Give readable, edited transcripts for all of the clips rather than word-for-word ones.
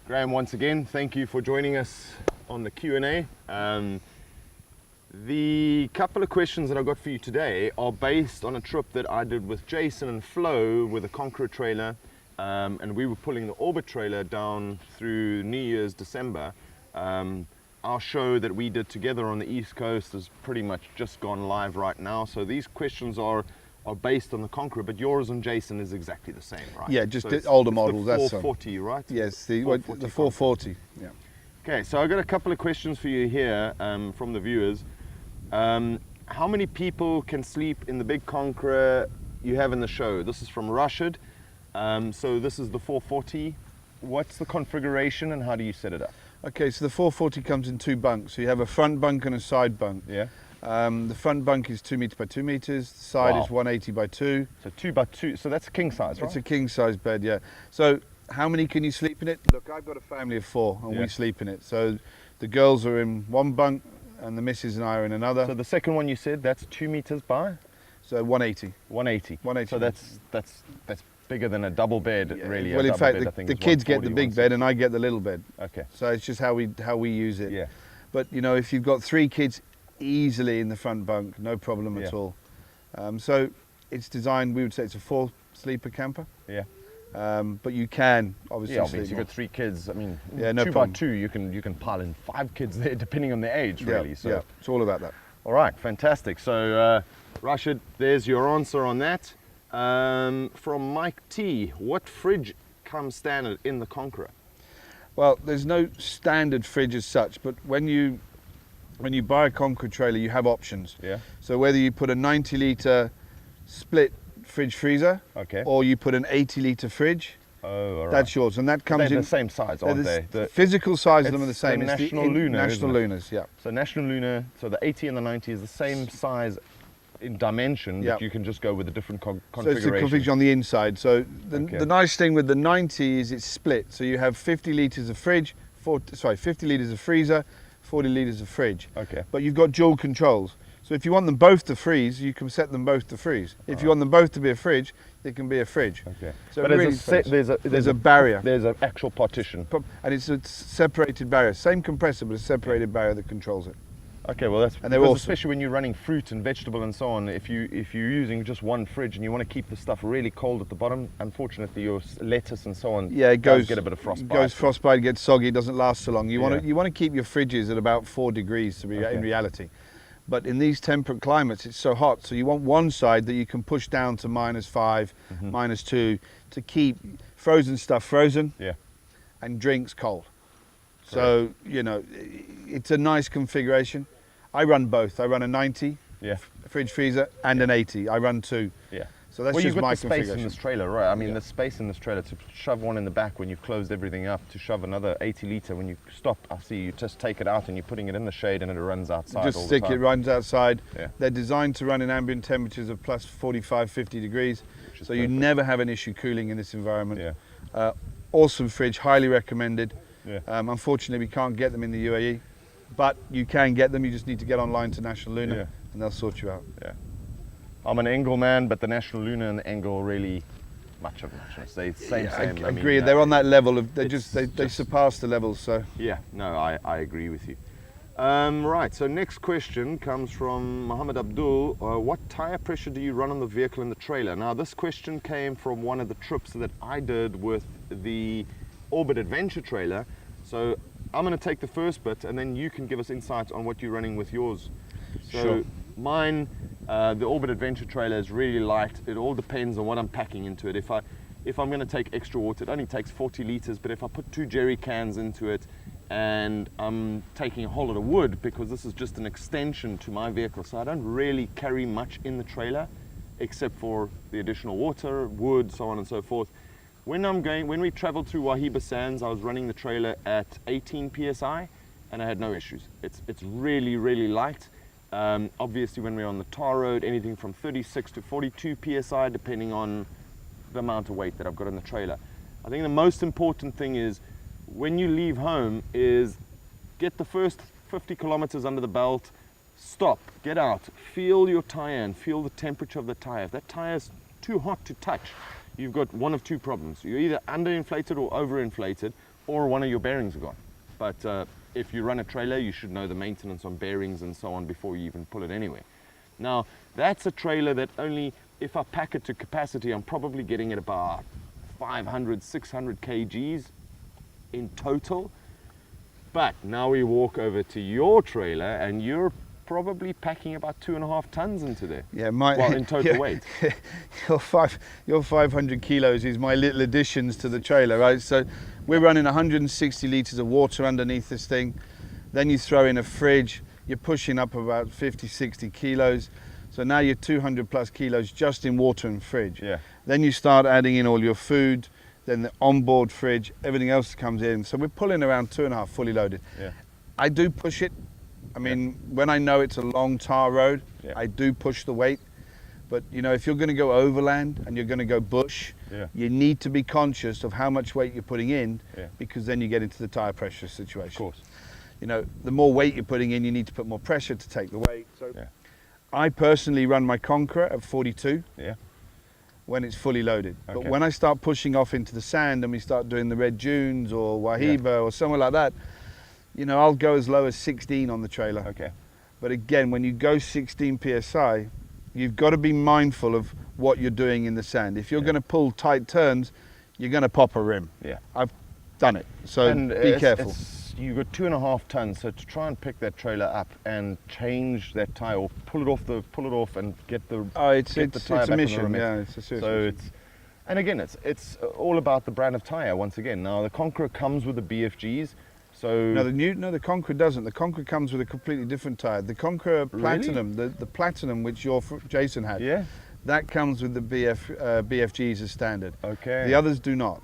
Graham, once again, thank you for joining us on the Q&A. The couple of questions that I've got for you today are based on a trip that I did with Jason and Flo with a Conqueror trailer, and we were pulling the Orbit trailer down through New Year's, December. Our show that we did together on the East Coast has pretty much just gone live right now, so these questions are based on the Conqueror, but yours and Jason is exactly the same, right? Yeah, just so older it's models. the That's 440, right? Yes, the 440. Yeah. Okay, so I've got a couple of questions for you here from the viewers. How many people can sleep in the big Conqueror you have in the show? This is from Rashid. So this is the 440. What's the configuration and how do you set it up? Okay, so the 440 comes in two bunks. So you have a front bunk and a side bunk. Yeah. The front bunk is 2 meters by 2 meters. The side is 180 by 2. So 2 by 2. So that's a king size, right? It's a king size bed, yeah. So how many can you sleep in it? Look, I've got a family of 4 and we sleep in it. So the girls are in one bunk and the missus and I are in another. So the second one you said, that's 2 meters by? So 180. 180. 180. So that's bigger than a double bed, really. Well, in fact, the kids get the big bed and I get the little bed. Okay. So it's just how we use it. Yeah. But you know, if you've got 3 kids easily in the front bunk, no problem at all. So it's designed, we would say it's a 4-sleeper camper. Yeah. But you can obviously. Yeah, sleep you've got 3 kids. I mean, no 2 problem. by 2, you can pile in 5 kids there, depending on their age, really. So yeah, it's all about that. All right, fantastic. So, Rashid, there's your answer on that. From Mike T, what fridge comes standard in the Conqueror? Well, there's no standard fridge as such, but when you buy a Conqueror trailer, you have options. Yeah. So whether you put a 90-litre split fridge freezer, or you put an 80-litre fridge, all right. That's yours, and that comes in the same size, aren't they? The physical size of them are the same. The it's National Lunar, National Lunars, yeah. So National Lunar, so the 80 and the 90 is the same size in dimension, but you can just go with a different configuration. So it's the configuration on the inside. So the nice thing with the 90 is it's split. So you have 50 litres of fridge, 50 litres of freezer, 40 litres of fridge. Okay. But you've got dual controls. So if you want them both to freeze, you can set them both to freeze. If you want them both to be a fridge, it can be a fridge. Okay. So but there's a barrier. There's an actual partition. And it's a separated barrier. Same compressor, but a separated barrier that controls it. Okay, well that's and they're awesome. Especially when you're running fruit and vegetable and so on. If you're using just one fridge and you want to keep the stuff really cold at the bottom, unfortunately your lettuce and so on does get a bit of frostbite. Goes frostbite, gets soggy, doesn't last so long. You want to keep your fridges at about 4 degrees to be in reality. But in these temperate climates, it's so hot, so you want one side that you can push down to -5, -2 to keep frozen stuff frozen and drinks cold. So, you know, it's a nice configuration. I run both. I run a 90 fridge freezer and an 80. I run 2. Yeah. So that's just my configuration. Well, you've got the space in this trailer, right? I mean, the space in this trailer to shove one in the back when you've closed everything up, to shove another 80 litre when you stop. I see you just take it out and you're putting it in the shade and it runs outside. Just stick it, runs outside. Yeah. They're designed to run in ambient temperatures of plus 45, 50 degrees. So you never have an issue cooling in this environment. Yeah. Awesome fridge, highly recommended. Yeah. Unfortunately, we can't get them in the UAE, but you can get them. You just need to get online to National Lunar and they'll sort you out. Yeah. I'm an Engel man, but the National Lunar and the Engel really much of much. They same. I agree. They're on that level of they surpass the levels. So yeah, no, I agree with you. Right. So next question comes from Mohammed Abdul. What tire pressure do you run on the vehicle and the trailer? Now this question came from one of the trips that I did with the Orbit Adventure trailer. So I'm going to take the first bit, and then you can give us insights on what you're running with yours. So mine, the Orbit Adventure trailer is really light. It all depends on what I'm packing into it. If I'm going to take extra water, it only takes 40 litres, but if I put 2 jerry cans into it and I'm taking a whole lot of wood, because this is just an extension to my vehicle, so I don't really carry much in the trailer except for the additional water, wood, so on and so forth. When we traveled through Wahiba Sands, I was running the trailer at 18 psi and I had no issues. It's really, really light. Obviously when we're on the tar road, anything from 36 to 42 psi, depending on the amount of weight that I've got in the trailer. I think the most important thing is when you leave home is get the first 50 kilometers under the belt, stop, get out, feel your tire and feel the temperature of the tire. If that tire is too hot to touch, you've got one of two problems. You're either underinflated or overinflated, or one of your bearings are gone. But if you run a trailer, you should know the maintenance on bearings and so on before you even pull it anywhere. Now, that's a trailer that only, if I pack it to capacity, I'm probably getting it about 500, 600 kgs in total. But now we walk over to your trailer and you're probably packing about 2.5 tons into there. Yeah, well, in total weight. Your 500 kilos is my little additions to the trailer, right? So we're running 160 litres of water underneath this thing. Then you throw in a fridge, you're pushing up about 50, 60 kilos. So now you're 200 plus kilos just in water and fridge. Yeah. Then you start adding in all your food, then the onboard fridge, everything else comes in. So we're pulling around 2.5 fully loaded. Yeah. I do push it. I mean, when I know it's a long tar road, I do push the weight. But you know, if you're going to go overland and you're going to go bush, you need to be conscious of how much weight you're putting in, because then you get into the tire pressure situation. Of course. You know, the more weight you're putting in, you need to put more pressure to take the weight. So I personally run my Conqueror at 42 when it's fully loaded. But when I start pushing off into the sand and we start doing the red dunes or Wahiba or somewhere like that, you know, I'll go as low as 16 on the trailer. Okay. But again, when you go 16 PSI, you've got to be mindful of what you're doing in the sand. If you're going to pull tight turns, you're going to pop a rim. Yeah. I've done it, so be careful. You've got 2.5 tons, so to try and pick that trailer up and change that tire or pull it off and get the it's tire a back mission. on the rim. It's a serious So mission. and again, it's all about the brand of tire once again. Now the Conqueror comes with the BFGs. So No, the Conqueror doesn't. The Conqueror comes with a completely different tyre. The Conqueror Platinum, the Platinum which Jason had, that comes with the BFGs as standard. Okay. The others do not.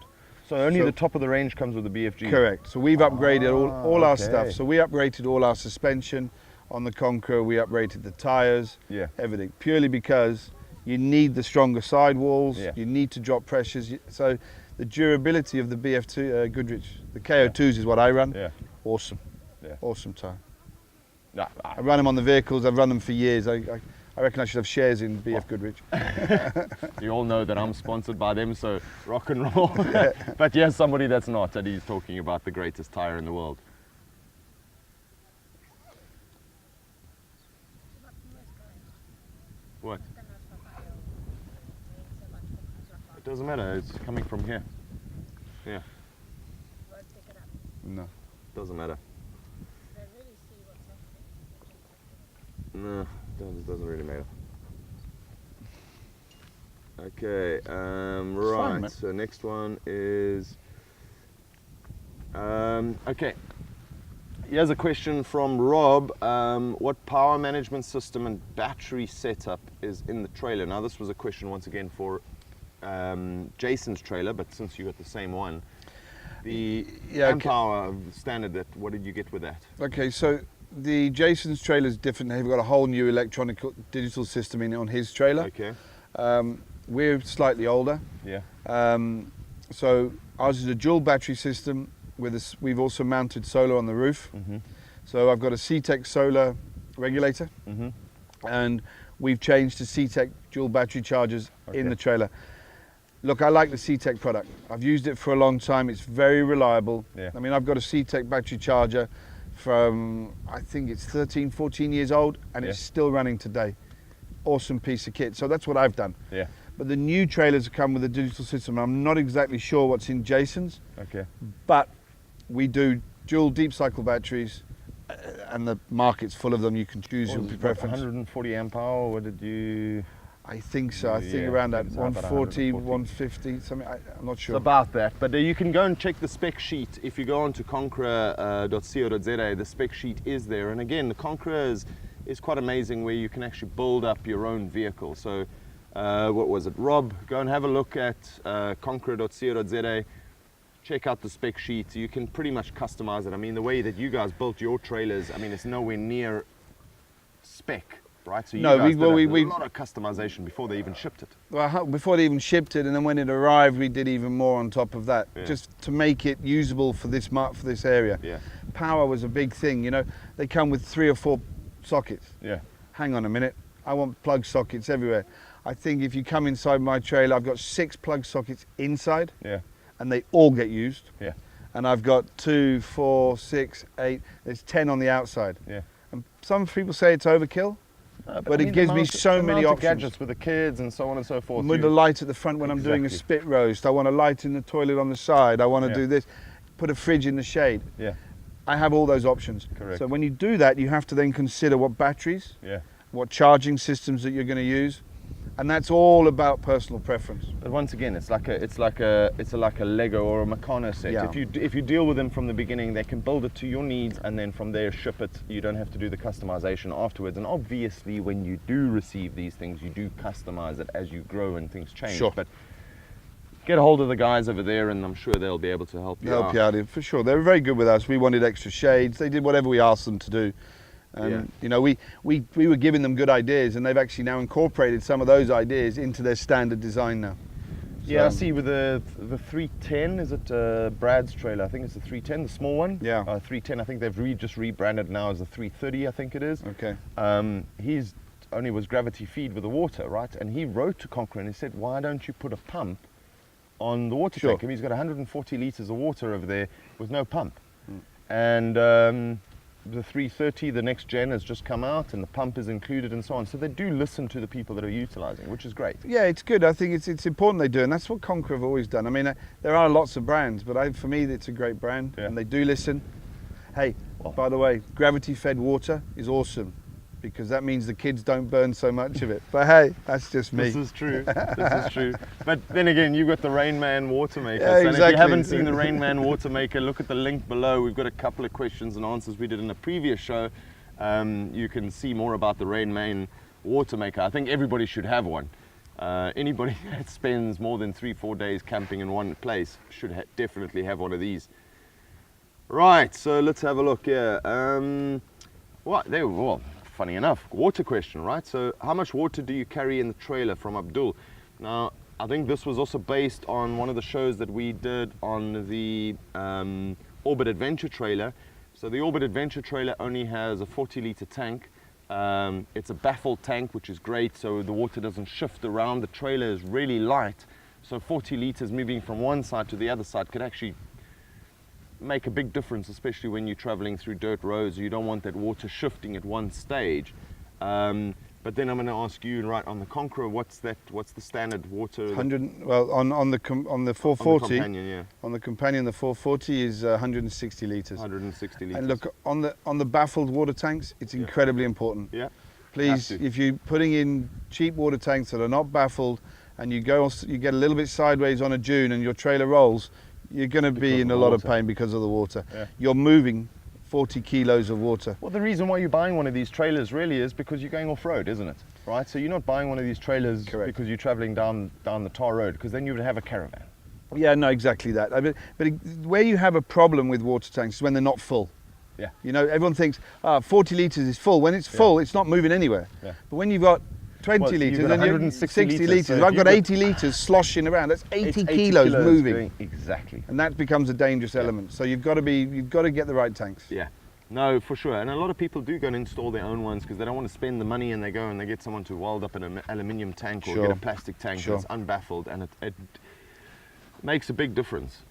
So only the top of the range comes with the BFG. Correct. So we've upgraded all our stuff. So we upgraded all our suspension on the Conqueror. We upgraded the tyres, everything, purely because you need the stronger sidewalls. You need to drop pressures. So the durability of the BF2 Goodrich, the KO2s is what I run. Awesome. Awesome tyre. I run them on the vehicles. I've run them for years. I reckon I should have shares in BF Goodrich. You all know that I'm sponsored by them, so rock and roll. But here's somebody that's not, and he's talking about the greatest tire in the world. What? It doesn't matter, it's coming from here. Yeah. No. Doesn't matter. No, doesn't really matter. Okay, right, so next one is, okay, here's a question from Rob. What power management system and battery setup is in the trailer? Now this was a question once again for Jason's trailer, but since you got the same one, the amp power standard, what did you get with that? Okay, so the Jason's trailer is different. They've got a whole new electronic digital system in on his trailer. Okay. We're slightly older. Yeah. So ours is a dual battery system with us. We've also mounted solar on the roof. So I've got a C-Tech solar regulator, and we've changed to C-Tech dual battery chargers in the trailer. Look, I like the C-Tech product. I've used it for a long time. It's very reliable. I mean, I've got a C-Tech battery charger from, I think it's 13, 14 years old, and it's still running today. Awesome piece of kit. So that's what I've done. But the new trailers have come with a digital system. I'm not exactly sure what's in Jason's. But we do dual deep cycle batteries, and the market's full of them. You can choose your preference. 140 amp hour, what did you? I think so. I think around that 140, 150, something. I'm not sure. It's about that. But you can go and check the spec sheet. If you go on to conqueror.co.za, the spec sheet is there. And again, the Conqueror is quite amazing, where you can actually build up your own vehicle. So what was it? Rob, go and have a look at conqueror.co.za. Check out the spec sheet. You can pretty much customize it. I mean, the way that you guys built your trailers, I mean, it's nowhere near spec. Right, so you guys did a lot of customization before they even shipped it. Well, before they even shipped it, and then when it arrived, we did even more on top of that, just to make it usable for this area. Power was a big thing. You know, they come with 3 or 4 sockets. Hang on a minute, I want plug sockets everywhere. I think if you come inside my trailer, I've got 6 plug sockets inside. And they all get used. and I've got 2, 4, 6, 8. There's 10 on the outside. Yeah. And some people say it's overkill, but it gives me so many options. Gadgets with the kids and so on and so forth. With the light at the front when I'm doing a spit roast. I want a light in the toilet on the side. I want to do this. Put a fridge in the shade. Yeah. I have all those options. Correct. So when you do that, you have to then consider what batteries, yeah, what charging systems that you're going to use, and that's all about personal preference. But once again, it's like a Lego or a Meccano set. Yeah. If you deal with them from the beginning, they can build it to your needs, and then from there ship it. You don't have to do the customization afterwards. And obviously, when you do receive these things, you do customize it as you grow and things change. Sure. But get a hold of the guys over there, and I'm sure they'll be able to help you out. For sure. They were very good with us. We wanted extra shades. They did whatever we asked them to do. And you know, we were giving them good ideas, and they've actually now incorporated some of those ideas into their standard design now. Yeah, I see with the 310, is it Brad's trailer? I think it's the 310, the small one. Yeah. 310, I think they've just rebranded now as the 330, I think it is. Okay. He's only was gravity feed with the water, right? And he wrote to Conqueror and he said, why don't you put a pump on the water tank? I mean, he's got 140 litres of water over there with no pump. And the 330, the next gen, has just come out and the pump is included and so on. So they do listen to the people that are utilising, which is great. Yeah, it's good. I think it's important they do, and that's what Conqueror have always done. I mean, there are lots of brands, but for me, it's a great brand, and they do listen. Hey, by the way, gravity-fed water is awesome, because that means the kids don't burn so much of it. But hey, that's just me. This is true. This is true. But then again, you've got the Rain Man water maker. Yeah, so exactly. if you haven't seen the Rain Man water maker, look at the link below. We've got a couple of questions and answers we did in a previous show. You can see more about the Rain Man water maker. I think everybody should have one. Anybody that spends more than 3-4 days camping in one place should definitely have one of these. Right, so let's have a look here. Funny enough, water question, right? So how much water do you carry in the trailer, from Abdul? Now, I think this was also based on one of the shows that we did on the Orbit Adventure trailer. So the Orbit Adventure trailer only has a 40-litre tank. It's a baffled tank, which is great, so the water doesn't shift around. The trailer is really light, so 40 litres moving from one side to the other side could actually make a big difference, especially when you're traveling through dirt roads. You don't want that water shifting at one stage. But then I'm going to ask you, right, on the Conqueror, what's the standard water? 100. Well, on the 440. On the companion, yeah. On the companion, the 440 is 160 litres. 160 litres. And look, on the baffled water tanks, it's incredibly important. Yeah. Please, if you're putting in cheap water tanks that are not baffled, and you get a little bit sideways on a dune and your trailer rolls, you're going to be in a lot of pain because of the water. Yeah. You're moving 40 kilos of water. Well, the reason why you're buying one of these trailers really is because you're going off-road, isn't it? Right? So you're not buying one of these trailers because you're traveling down the tar road, because then you would have a caravan. Yeah, no, exactly that. But where you have a problem with water tanks is when they're not full. Yeah. You know, everyone thinks 40 litres is full. When it's full, it's not moving anywhere. Yeah. But when you've got 20 litres, then 160 litres. So I've got 80 litres sloshing around. That's 80 kilos moving. Exactly. And that becomes a dangerous element. So you've got to get the right tanks. Yeah. No, for sure. And a lot of people do go and install their own ones because they don't want to spend the money, and they go and they get someone to weld up an aluminium tank or get a plastic tank that's unbaffled, and it makes a big difference.